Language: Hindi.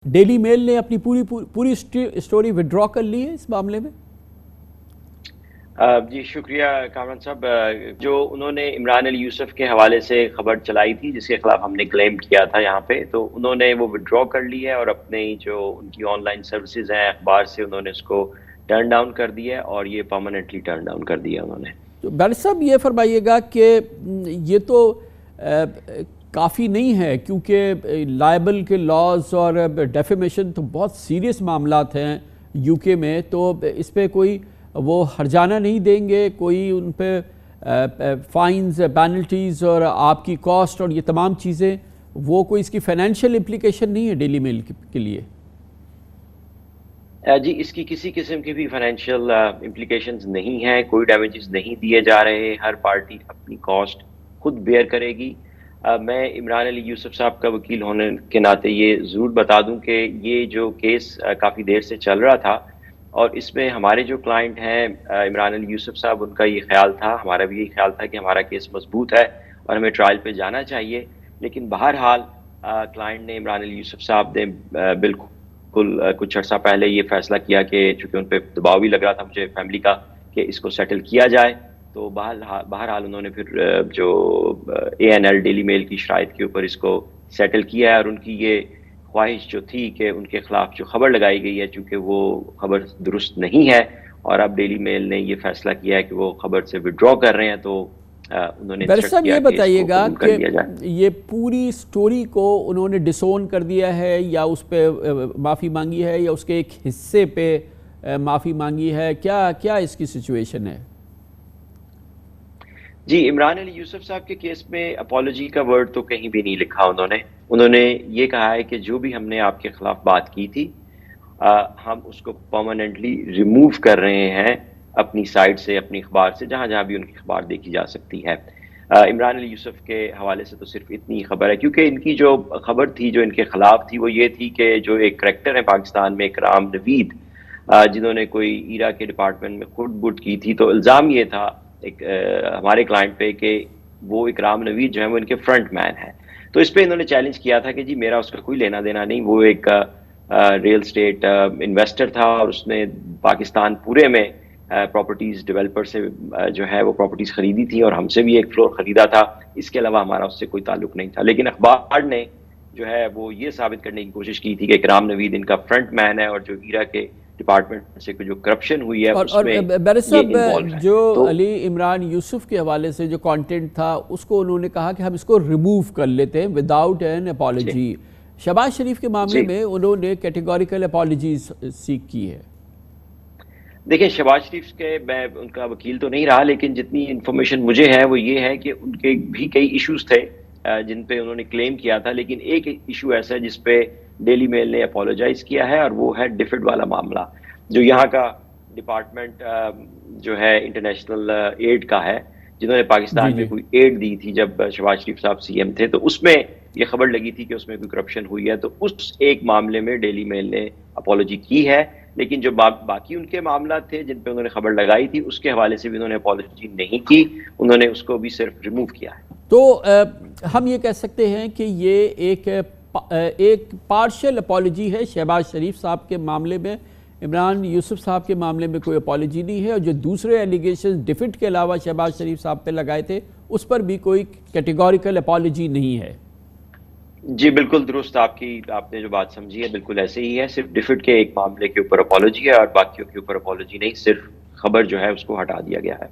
डेली मेल ने अपनी पूरी स्टोरी विड्रॉ कर ली है इस मामले में। जी शुक्रिया कामरान साहब। जो उन्होंने इमरान अली यूसुफ के हवाले से खबर चलाई थी जिसके खिलाफ हमने क्लेम किया था यहाँ पे, तो उन्होंने वो विड्रॉ कर ली है और अपने जो उनकी ऑनलाइन सर्विसेज हैं अखबार से उन्होंने उसको टर्न डाउन कर दिया है और ये परमानेंटली टर्न डाउन कर दिया उन्होंने। तो बैरिस्टर साहब ये फरमाइएगा कि ये तो काफ़ी नहीं है, क्योंकि लाइबल के लॉज और डेफेमेशन तो बहुत सीरियस मामलात हैं यूके में, तो इस पर कोई वो हर्जाना नहीं देंगे, कोई उन पर फाइन्स पेनल्टीज़ और आपकी कॉस्ट और ये तमाम चीज़ें, वो कोई इसकी फाइनेंशियल इम्प्लीकेशन नहीं है डेली मेल के लिए? जी इसकी किसी किस्म की भी फाइनेंशियल इम्प्लीकेशंस नहीं है, कोई डैमेजेस नहीं दिए जा रहे, हर पार्टी अपनी कॉस्ट खुद बेयर करेगी। मैं इमरान अली यूसुफ साहब का वकील होने के नाते ये ज़रूर बता दूं कि ये जो केस काफ़ी देर से चल रहा था और इसमें हमारे जो क्लाइंट हैं इमरान अली यूसुफ साहब, उनका ये ख्याल था, हमारा भी यही ख्याल था कि हमारा केस मजबूत है और हमें ट्रायल पे जाना चाहिए। लेकिन बहरहाल क्लाइंट ने, इमरान अली यूसुफ साहब ने बिल्कुल कुछ अर्सा पहले ये फैसला किया कि चूँकि उन पर दबाव भी लग रहा था मुझे फैमिली का कि इसको सेटल किया जाए, तो बहरहाल उन्होंने फिर जो ANL डेली मेल की शराइत के ऊपर इसको सेटल किया है। और उनकी ये ख्वाहिश जो थी कि उनके खिलाफ जो खबर लगाई गई है, चूँकि वो खबर दुरुस्त नहीं है और अब डेली मेल ने ये फैसला किया है कि वो खबर से विड्रॉ कर रहे हैं, तो उन्होंने बैरिस्टर साहब ये बताइएगा कि ये पूरी स्टोरी को उन्होंने डिसोन कर दिया है या उस पर माफ़ी मांगी है या उसके एक हिस्से पे माफ़ी मांगी है, क्या इसकी सिचुएशन है? जी इमरान अली यूसुफ साहब के केस में अपॉलॉजी का वर्ड तो कहीं भी नहीं लिखा उन्होंने ये कहा है कि जो भी हमने आपके खिलाफ बात की थी हम उसको परमानेंटली रिमूव कर रहे हैं अपनी साइट से, अपनी अखबार से, जहाँ जहाँ भी उनकी अखबार देखी जा सकती है। इमरान अली यूसुफ के हवाले से तो सिर्फ इतनी खबर है, क्योंकि इनकी जो खबर थी जो इनके खिलाफ थी वो ये थी कि जो एक करैक्टर है पाकिस्तान में, इकराम नवीद, जिन्होंने कोई ईरा के डिपार्टमेंट में खुद बुट की थी, तो इल्ज़ाम ये था हमारे क्लाइंट पे कि वो इकराम नवीद जो है वो इनके फ्रंट मैन है। तो इस पे इन्होंने चैलेंज किया था कि जी मेरा उसका कोई लेना देना नहीं, वो एक रियल स्टेट इन्वेस्टर था और उसने पाकिस्तान पूरे में प्रॉपर्टीज़ डेवलपर से जो है वो प्रॉपर्टीज़ खरीदी थी और हमसे भी एक फ्लोर खरीदा था। इसके अलावा हमारा उससे कोई ताल्लुक नहीं था। लेकिन अखबार ने जो है वो ये साबित करने की कोशिश की थी कि इकराम नवीद इनका फ्रंट मैन है और जो ईरा के डिपार्टमेंट से जो करप्शन हुई है उसमें बैरिस्टर साहब जो अली इमरान यूसुफ के हवाले से जो कंटेंट था उसको उन्होंने कहा कि हम इसको रिमूव कर लेते हैं विदाउट एन अपॉलॉजी। शहबाज शरीफ के मामले में उन्होंने कैटेगोरिकल अपॉलॉजी सीख की है। देखिए शहबाज शरीफ के, मैं उनका वकील तो नहीं रहा, लेकिन जितनी इन्फॉर्मेशन मुझे है वो ये है कि उनके भी कई इश्यूज थे जिन पे उन्होंने क्लेम किया था, लेकिन एक इशू ऐसा है जिस पे डेली मेल ने अपोलोजाइज किया है और वो है डिफिड वाला मामला, जो यहाँ का डिपार्टमेंट जो है इंटरनेशनल एड का है, जिन्होंने पाकिस्तान में कोई एड दी थी जब शहबाज शरीफ साहब CM थे, तो उसमें ये खबर लगी थी कि उसमें कोई करप्शन हुई है। तो उस एक मामले में डेली मेल ने अपोलॉजी की है, लेकिन जो बाकी उनके मामला थे जिन पे उन्होंने खबर लगाई थी उसके हवाले से भी उन्होंने अपोलॉजी नहीं की, उन्होंने उसको भी सिर्फ रिमूव किया है। तो हम ये कह सकते हैं कि ये एक पार्शियल अपॉलॉजी है शहबाज शरीफ साहब के मामले में, इमरान यूसुफ साहब के मामले में कोई अपॉलॉजी नहीं है, और जो दूसरे एलिगेशन डिफिट के अलावा शहबाज शरीफ साहब पे लगाए थे उस पर भी कोई कैटेगोरिकल अपॉलॉजी नहीं है। जी बिल्कुल दुरुस्त, आपने जो बात समझी है बिल्कुल ऐसे ही है। सिर्फ डिफिट के एक मामले के ऊपर अपॉलॉजी है और बाकियों के ऊपर अपॉलॉजी नहीं, सिर्फ खबर जो है उसको हटा दिया गया है।